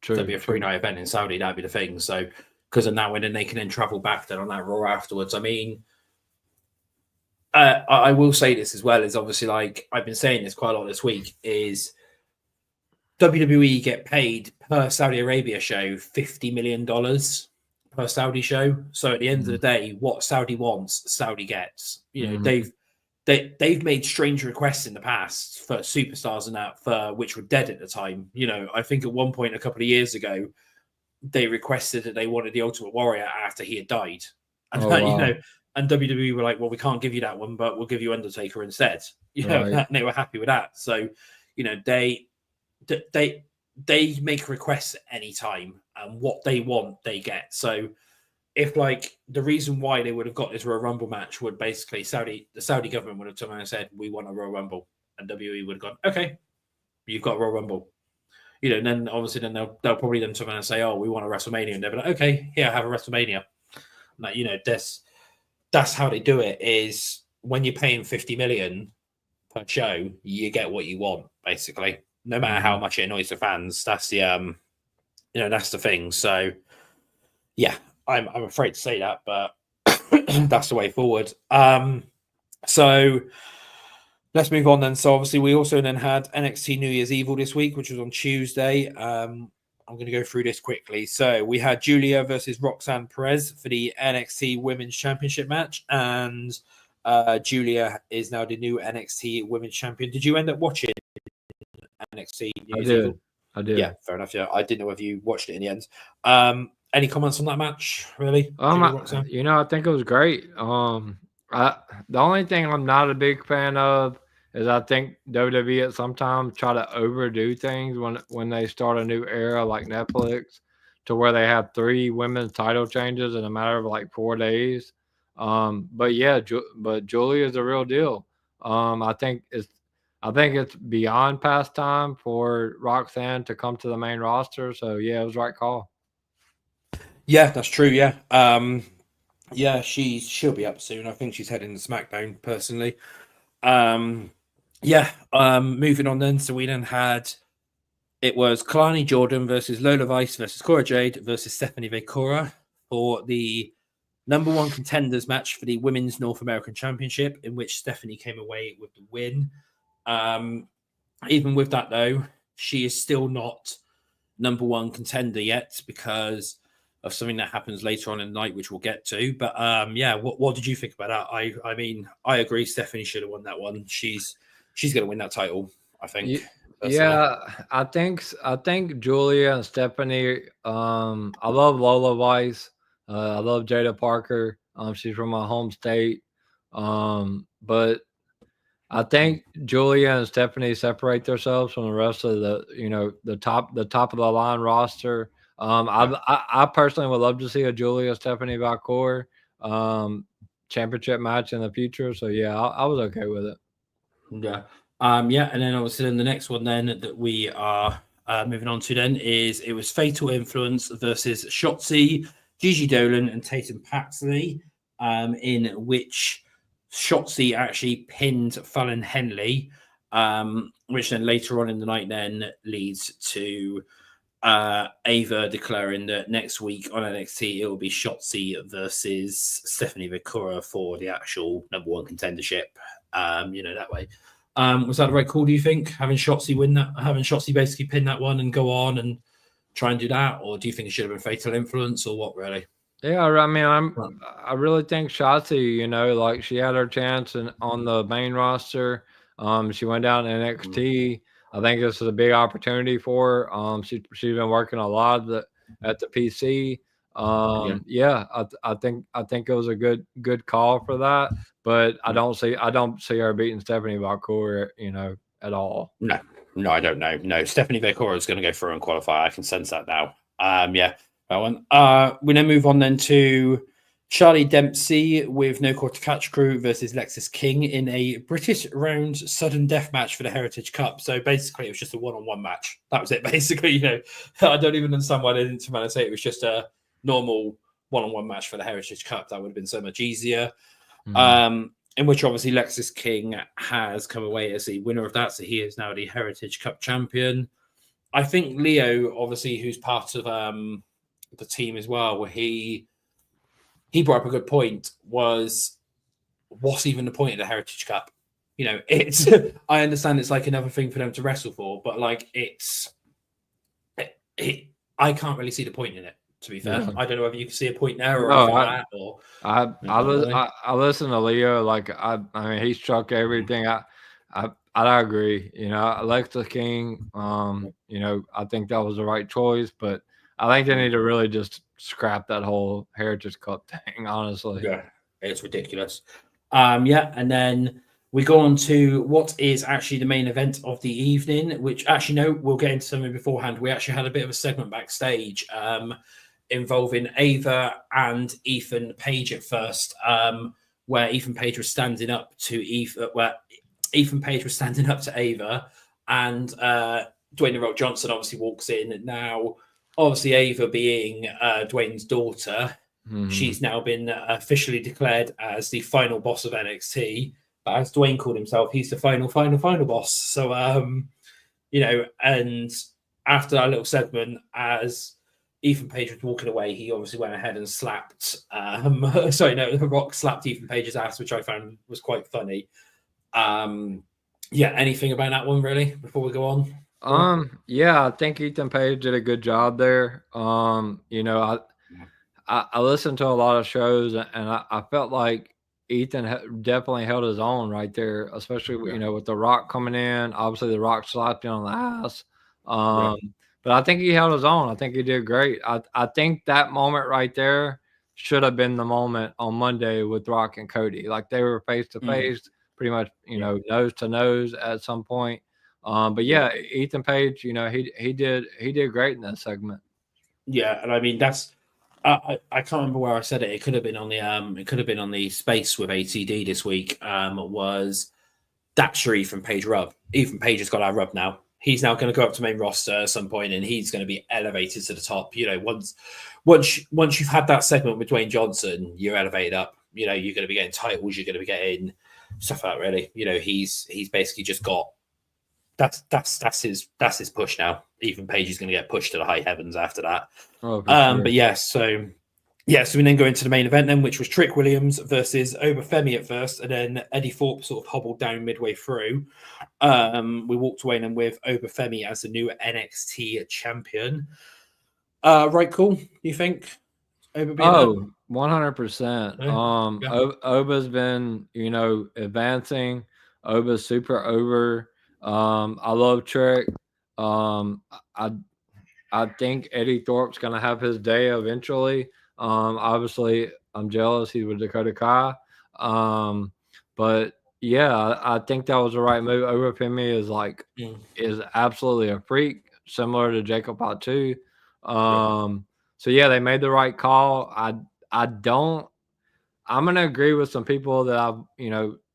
True. So it'd be a 3-night event in Saudi. That'd be the thing. So, because in that way, then they can then travel back then on that Raw afterwards. I mean, I will say this as well, is obviously, like I've been saying this quite a lot this week, is WWE get paid per Saudi Arabia show $50 million per Saudi show. So at the end of the day, what Saudi wants, Saudi gets. You know, they've made strange requests in the past for superstars and that for which were dead at the time. You know, I think at one point a couple of years ago, they requested that they wanted the Ultimate Warrior after he had died. And wow. You know, And WWE were like, well, we can't give you that one, but we'll give you Undertaker instead. Right. And they were happy with that. So, they make requests at any time, and what they want, they get. So, if the reason why they would have got this Royal Rumble match would basically the Saudi government would have come and said, we want a Royal Rumble, and WWE would have gone, okay, you've got a Royal Rumble. And then obviously they'll probably then turn around and say, oh, we want a WrestleMania, and they'll be like, okay, here, have a WrestleMania. That's how they do it. Is when you're paying 50 million per show, you get what you want, basically. No matter how much it annoys the fans, that's the that's the thing. So yeah, I'm afraid to say that, but that's the way forward. So let's move on then. So obviously we also then had NXT New Year's Evil this week, which was on Tuesday. I'm going to go through this quickly. So we had Julia versus Roxanne Perez for the NXT Women's Championship match, and Julia is now the new NXT Women's Champion. Did you end up watching NXT New Year's Evil? I did. Yeah, fair enough. Yeah, I didn't know if you watched it in the end. Any comments on that match, really? I think it was great. The only thing I'm not a big fan of is I think WWE at sometimes try to overdo things when they start a new era like Netflix, to where they have 3 women's title changes in a matter of 4 days. But yeah, but Julia is the real deal. I think it's beyond past time for Roxanne to come to the main roster. So yeah, it was the right call. Yeah, that's true. Yeah. Yeah, she'll be up soon. I think she's heading to SmackDown personally. Moving on then. So we then had, it was Kalani Jordan versus Lola Vice versus Cora Jade versus Stephanie Vekora for the number 1 contenders match for the Women's North American Championship, in which Stephanie came away with the win. Even with that though, she is still not number 1 contender yet because of something that happens later on in the night, which we'll get to. But what did you think about that? I mean, I agree. Stephanie should have won that one. She's going to win that title, I think. Yeah, I think Julia and Stephanie. I love Lola Vice. I love Jada Parker. She's from my home state. But I think Julia and Stephanie separate themselves from the rest of the top of the line roster. I personally would love to see a Julia Stephanie Valcour championship match in the future. So yeah, I was okay with it. Yeah. And then obviously then the next one then that we are moving on to then it was Fatal Influence versus Shotzi, Gigi Dolan, and Tatum Paxley, in which Shotzi actually pinned Fallon Henley, which then later on in the night then leads to Ava declaring that next week on NXT it will be Shotzi versus Stephanie Vekora for the actual number 1 contendership. That way. Was that the right call, do you think? Having Shotzi basically pin that one and go on and try and do that? Or do you think it should have been Fatal Influence, or what, really? Yeah, I mean, I really think Shotzi, she had her chance on the main roster. She went down to NXT. I think this is a big opportunity for her. She's been working a lot at the PC. I think it was a good call for that. But I don't see her beating Stephanie Valcour, at all. No, I don't know. No, Stephanie Vekora is going to go through and qualify. I can sense that now. That one. We then move on then to Charlie Dempsey with No Quarter Catch Crew versus Lexis King in a British round sudden death match for the Heritage Cup. So basically, it was just a one-on-one match. That was it. Basically, I don't even understand why they didn't come out and say it was just a normal one-on-one match for the Heritage Cup. That would have been so much easier. In which obviously Lexis King has come away as the winner of that, so he is now the Heritage Cup champion. I think Leo, obviously, who's part of the team as well, where he brought up a good point, what's even the point of the Heritage Cup? It's I understand it's another thing for them to wrestle for, but I can't really see the point in it. To be fair, I don't know whether you can see a point there or that. Or I listen to Leo. I mean, he struck everything. I agree. Alexa King. I think that was the right choice, but I think they need to really just scrap that whole Heritage Cup thing. Honestly. It's ridiculous. Yeah, and then we go on to what is actually the main event of the evening, which actually, no, we'll get into something beforehand. We actually had a bit of a segment backstage involving Ava and Ethan Page at first, where Ethan Page was standing up to Ava, and Dwayne The Rock Johnson obviously walks in. Now, obviously, Ava being Dwayne's daughter, she's now been officially declared as the final boss of NXT. But as Dwayne called himself, he's the final boss. So, and after that little segment, as Ethan Page was walking away, he obviously went ahead and slapped. The Rock slapped Ethan Page's ass, which I found was quite funny. Anything about that one really before we go on? Yeah, I think Ethan Page did a good job there. I listened to a lot of shows, and I felt like Ethan definitely held his own right there, especially with The Rock coming in. Obviously, The Rock slapped him on the ass, but I think he held his own. I think he did great. I think that moment right there should have been the moment on Monday with Rock and Cody. Like they were face to face, pretty much, nose to nose at some point. But yeah, Ethan Page, he did great in that segment. Yeah, and I mean that's. I can't remember where I said it. It could have been on the space with ATD this week. Was that's your Ethan Page rub? Ethan Page has got our rub now. He's now going to go up to main roster at some point, and he's going to be elevated to the top. Once you've had that segment with Dwayne Johnson, you're elevated up. You're going to be getting titles. You're going to be getting stuff like that. Really, he's basically just got. That's his push now. Ethan Page is going to get pushed to the high heavens after that. Oh, sure. But so we then go into the main event then, which was Trick Williams versus Obafemi at first, and then Eddie Thorpe sort of hobbled down midway through. We walked away then with Obafemi as the new NXT champion. Right, cool. You think? Oba 100%. Oba's been, advancing. Oba's super over. I love Trick. I think Eddie Thorpe's gonna have his day eventually. Obviously, I'm jealous he's with Dakota Kai. But yeah, I think that was the right move. Obafemi is absolutely a freak, similar to Jacob Fatu. So yeah, they made the right call. I'm gonna agree with some people that I've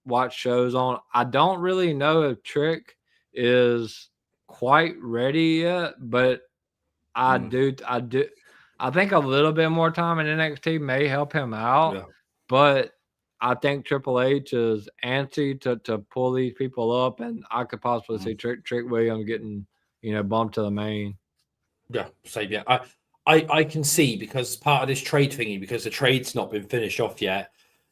watched shows on. I don't really know if Trick is quite ready yet, but I think a little bit more time in NXT may help him out. But I think Triple H is antsy to pull these people up, and I could possibly see Trick Williams getting bumped to the main. Yeah, same. Yeah, I can see, because part of this trade thingy, because the trade's not been finished off yet.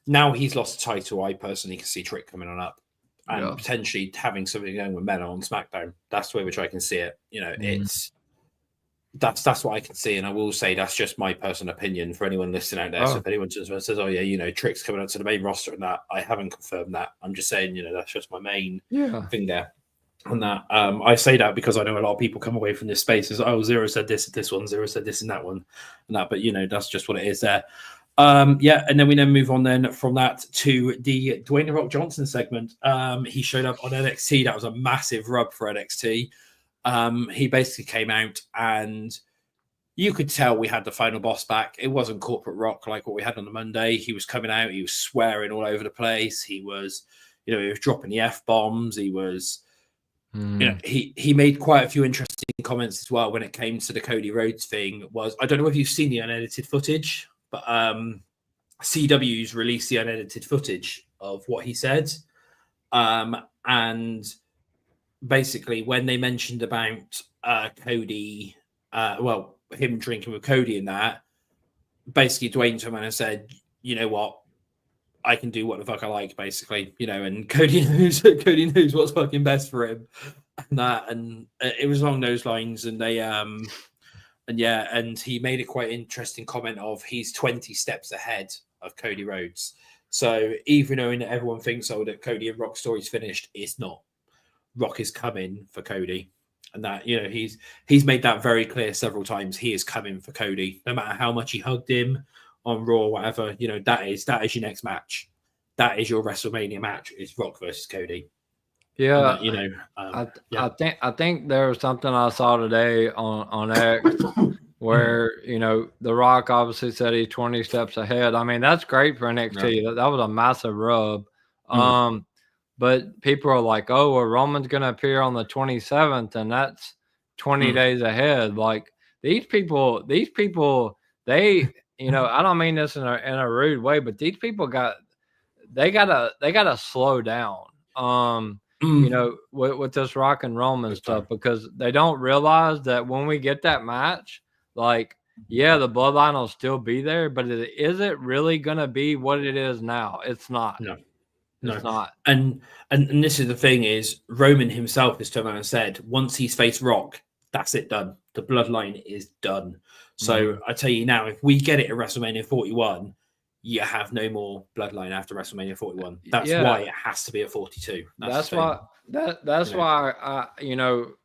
Now he's lost the title. I personally can see Trick coming on up and potentially having something going with Melo on SmackDown. That's the way which I can see it. It's that's what I can see, and I will say that's just my personal opinion for anyone listening out there. So if anyone just says, "Oh yeah, Trick's coming up to the main roster," and that, I haven't confirmed that. I'm just saying, that's just my main thing there. And that I say that because I know a lot of people come away from this space as, "Oh, Xero said this one, Xero said this and that one," and that. But that's just what it is there. And then we move on then from that to the Dwayne The Rock Johnson segment. He showed up on NXT. That was a massive rub for NXT. He basically came out, and you could tell we had the final boss back. It wasn't corporate rock like what we had on the Monday. He was coming out. He was swearing all over the place. He was, he was dropping the F-bombs. He was, he made quite a few interesting comments as well when it came to the Cody Rhodes thing. I don't know if you've seen the unedited footage, but CW's released the unedited footage of what he said. And basically, when they mentioned about Cody, him drinking with Cody and that, basically Dwayne turned around and said, "You know what? I can do what the fuck I like," basically, and Cody knows what's fucking best for him. And it was along those lines, and they and he made a quite interesting comment of he's 20 steps ahead of Cody Rhodes. So even knowing that everyone thinks that Cody and Rock story's finished, it's not. Rock is coming for Cody, and that he's made that very clear several times. He is coming for Cody, no matter how much he hugged him on Raw or whatever, you know, that is your next match. That is your WrestleMania match. Is Rock versus Cody. Yeah, you know, I think there was something I saw today on X where you know The Rock obviously said he's 20 steps ahead. I mean, that's great for NXT. That was a massive rub. But people are like, oh, well, Roman's going to appear on the 27th, and that's 20 days ahead. Like these people, they, you know, I don't mean this in a rude way, but these people they gotta slow down. You know, with this Rock and Roman stuff, because they don't realize that when we get that match, like, yeah, the bloodline will still be there, but is it really gonna be what it is now? It's not. No. It's not. And this is the thing is Roman himself has turned around and said once he's faced Rock, that's it done. The bloodline is done. So I tell you now, if we get it at WrestleMania 41, you have no more bloodline after WrestleMania 41. That's why it has to be at 42. That's why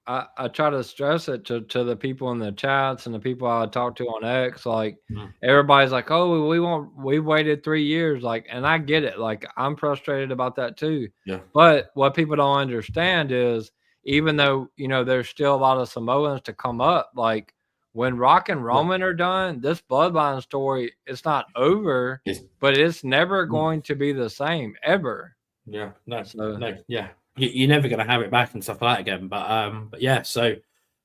I try to stress it to the people in the chats and the people I talk to on X. Like everybody's like, oh, we waited 3 years. Like, and I get it. Like, I'm frustrated about that too. Yeah. But what people don't understand is even though, you know, there's still a lot of Samoans to come up, like when Rock and Roman are done, this bloodline story, it's not over, but it's never going to be the same ever. Yeah, no, yeah. You're never going to have it back and stuff like that again. But yeah, so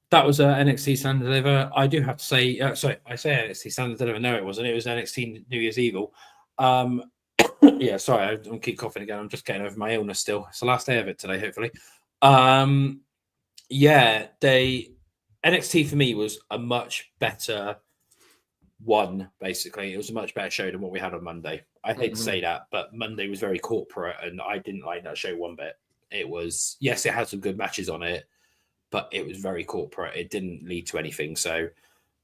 that was NXT Stand and Deliver. I do have to say, I say NXT Stand and Deliver. No, it wasn't. It was NXT New Year's Evil. Yeah, sorry, I'm keep coughing again. I'm just getting over my illness still. It's the last day of it today, hopefully. Yeah, NXT for me was a much better one, basically. It was a much better show than what we had on Monday. I hate to say that, but Monday was very corporate and I didn't like that show one bit. It was, yes, it had some good matches on it, but it was very corporate. It didn't lead to anything. So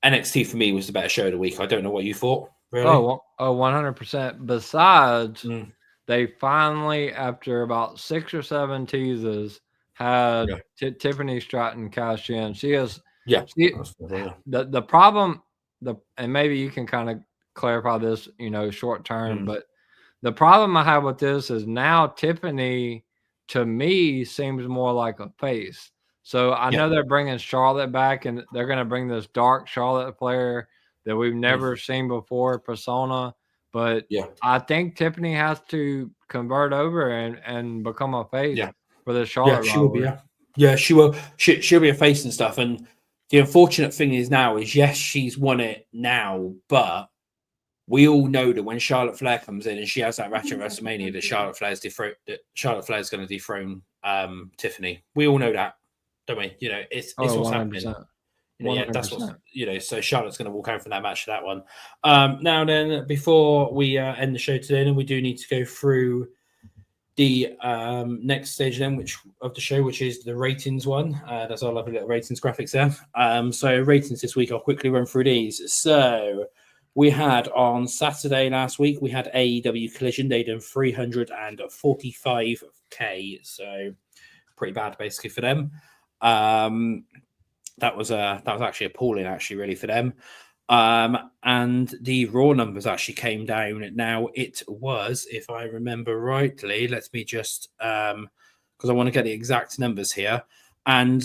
NXT for me was the better show of the week. I don't know what you thought, really. Oh, 100%. Besides, they finally, after about 6 or 7 teases, had Tiffany Stratton cash in. She is, the problem, and maybe you can kind of clarify this, you know, short term, but the problem I have with this is now Tiffany, to me, seems more like a face. So I know they're bringing Charlotte back, and they're going to bring this dark Charlotte player that we've never seen before, Persona. But I think Tiffany has to convert over and become a face for the Charlotte. She will be. Yeah, she will. She'll be a face and stuff. And the unfortunate thing is now is yes, she's won it now, but we all know that when Charlotte Flair comes in and she has that match at WrestleMania, that Charlotte Flair's going to dethrone Tiffany. We all know that, don't we? You know, it's what's 100%. happening. You know, that's what, you know. So Charlotte's going to walk out from that match to that one. Now then, before we end the show today, then we do need to go through the next stage then, which is the ratings one. That's our lovely little ratings graphics there. So ratings this week, I'll quickly run through these. So we had on Saturday last week, we had AEW Collision. They done 345K, so pretty bad basically for them. That was actually appalling, actually, really, for them. And the Raw numbers actually came down. Now it was, if I remember rightly, let me just because I want to get the exact numbers here. And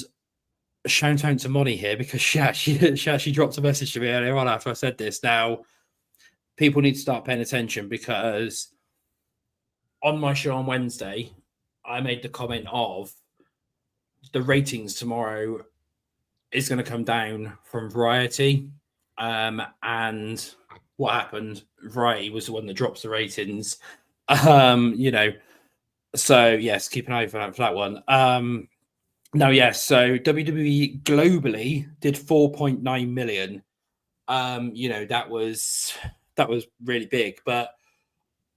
shout out to Monty here because she actually dropped a message to me earlier on after I said this. Now, people need to start paying attention because on my show on Wednesday, I made the comment of the ratings tomorrow is going to come down from Variety. And what happened? Variety was the one that drops the ratings. You know, so yes, keep an eye for that one. Now, yes, so WWE globally did 4.9 million. You know, that was really big, but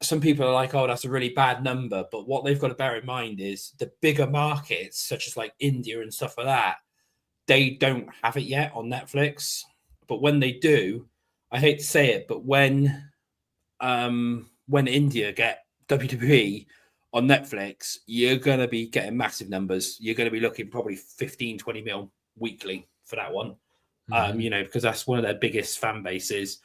some people are like, oh, that's a really bad number. But what they've got to bear in mind is the bigger markets, such as like India and stuff like that, they don't have it yet on Netflix. But when they do, I hate to say it, but when India get WWE on Netflix, you're going to be getting massive numbers. You're going to be looking probably 15, 20 mil weekly for that one. You know, because that's one of their biggest fan bases.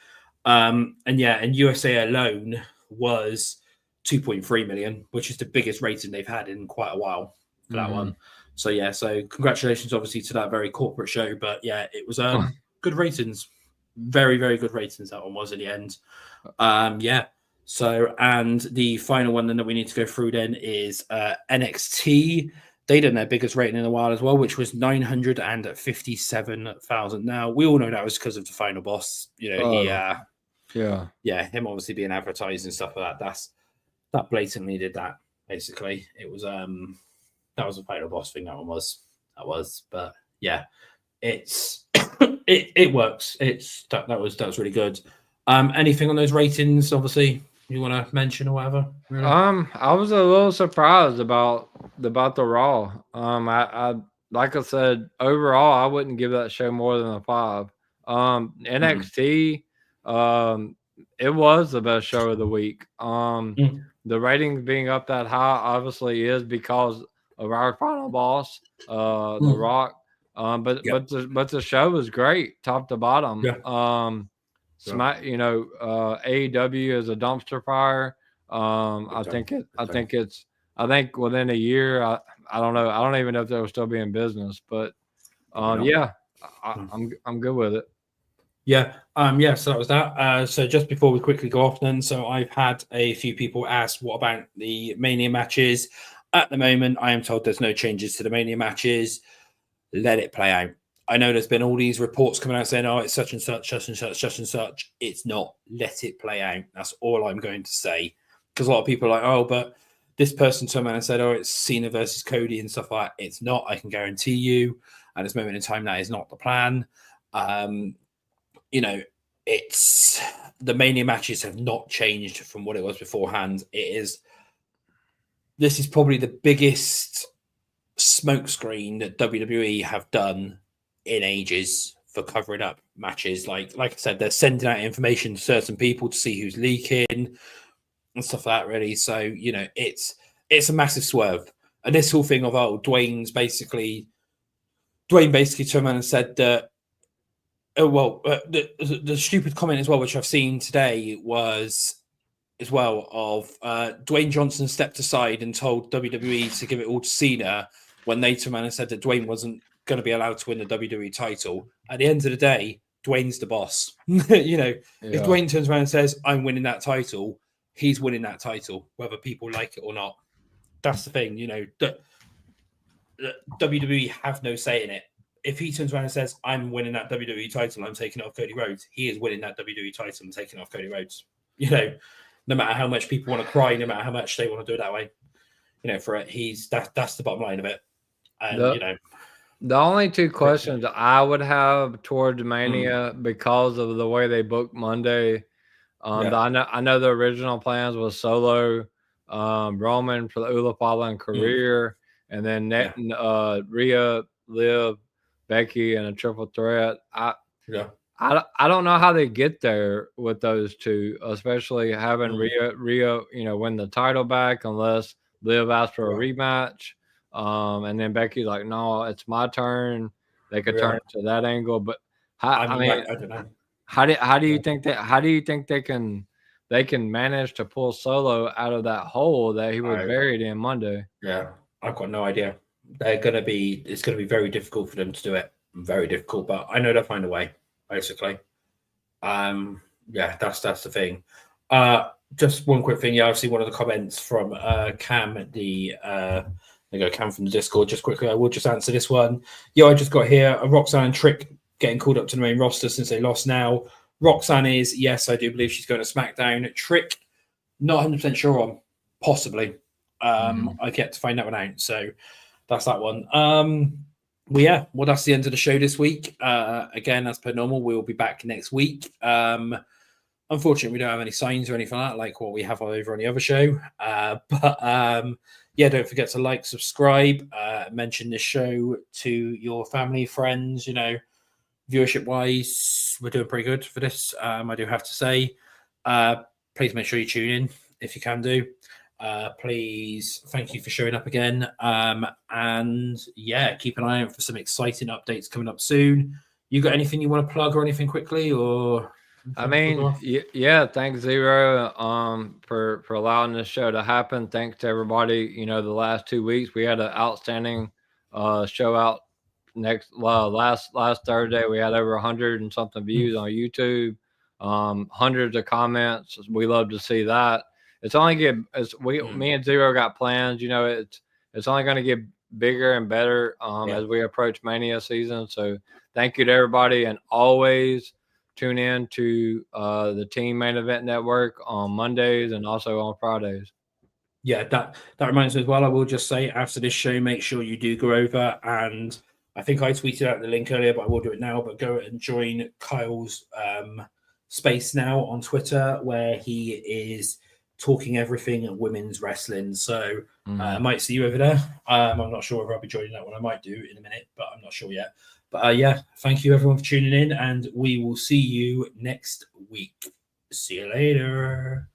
And USA alone was 2.3 million, which is the biggest rating they've had in quite a while for that one. So yeah, so congratulations obviously to that very corporate show. But yeah, it was good ratings. Very, very good ratings that one was in the end. Yeah. So, and the final one then that we need to go through then is NXT. They done their biggest rating in a while as well, which was 957,000. Now, we all know that was because of the final boss. You know, him obviously being advertised and stuff like that. That blatantly did that, basically. It was that was a final boss thing, that one was. That was, but yeah, it's it works. That was really good. Anything on those ratings, obviously, you want to mention or whatever? Really? I was a little surprised about the Raw. I like I said, overall, I wouldn't give that show more than a 5. NXT, it was the best show of the week. The ratings being up that high obviously is because of our final boss, The Rock. But the show was great, top to bottom. Yeah. AEW is a dumpster fire. I think within a year, I don't know. I don't even know if they'll still be in business, but I'm good with it. Yeah. So that was that. So just before we quickly go off then, so I've had a few people ask, what about the Mania matches? At the moment, I am told there's no changes to the Mania matches. Let it play out. I know there's been all these reports coming out saying, oh, it's such and such, such and such, such and such. It's not. Let it play out. That's all I'm going to say. Because a lot of people are like, oh, but this person turned around and said, oh, it's Cena versus Cody and stuff like that. It's not. I can guarantee you at this moment in time, that is not the plan. It's the Mania matches have not changed from what it was beforehand. This is probably the biggest smokescreen that WWE have done in ages for covering up matches. Like I said, they're sending out information to certain people to see who's leaking and stuff like that, really. So, it's a massive swerve. And this whole thing of, Dwayne basically turned around and said that, the stupid comment as well, which I've seen today, was as well of Dwayne Johnson stepped aside and told WWE to give it all to Cena when they turned around and said that Dwayne wasn't going to be allowed to win the WWE title. At the end of the day, Dwayne's the boss. If Dwayne turns around and says, I'm winning that title, he's winning that title, whether people like it or not. That's the thing, that WWE have no say in it. If he turns around and says, I'm winning that WWE title, I'm taking it off Cody Rhodes, he is winning that WWE title and taking it off Cody Rhodes. No matter how much people want to cry, no matter how much they want to do it that way, for it, that's the bottom line of it. And, the only two questions I would have towards Mania because of the way they booked Monday. I know the original plans was Solo, Roman for the Ulafala career, and then Rhea, Liv, Becky, and a triple threat. I don't know how they get there with those two, especially having Rhea, win the title back unless Liv asks for a rematch. And then Becky's like, no, it's my turn. They could turn it to that angle, but I don't know. How do you think they can manage to pull Solo out of that hole that he was buried in Monday? Yeah, I've got no idea. It's going to be very difficult for them to do it. Very difficult, but I know they'll find a way, basically. That's the thing. Just one quick thing. I've seen one of the comments from Cam at the Cam from the Discord. Just quickly, I will just answer this one. I just got here a Roxanne and Trick getting called up to the main roster since they lost now. Roxanne is, yes, I do believe she's going to SmackDown. Trick, not 100% sure on. Possibly. I get to find that one out. So that's that one. That's the end of the show this week. Again, as per normal, we'll be back next week. Unfortunately, we don't have any signs or anything like what we have over on the other show. Don't forget to like, subscribe, mention this show to your family, friends. Viewership wise, we're doing pretty good for this. I do have to say, please make sure you tune in if you can do. Please, thank you for showing up again. Keep an eye out for some exciting updates coming up soon. You got anything you want to plug or anything quickly, or? I mean, yeah, thanks Xero for allowing this show to happen. Thanks to everybody. You know, the last 2 weeks we had an outstanding show out. Last Thursday we had over 100 and something views on YouTube. Hundreds of comments. We love to see that. It's only me and Xero got plans. You know, it's only going to get bigger and better as we approach Mania season. So thank you to everybody, and always tune in to the Team Main Event Network on Mondays and also on Fridays. Yeah, that reminds me as well. I will just say, after this show, make sure you do go over, and I think I tweeted out the link earlier, but I will do it now. But go and join Kyle's space now on Twitter, where he is talking everything women's wrestling. So I might see you over there. I'm not sure whether I'll be joining that one. I might do in a minute, but I'm not sure yet. But yeah, thank you everyone for tuning in, and we will see you next week. See you later.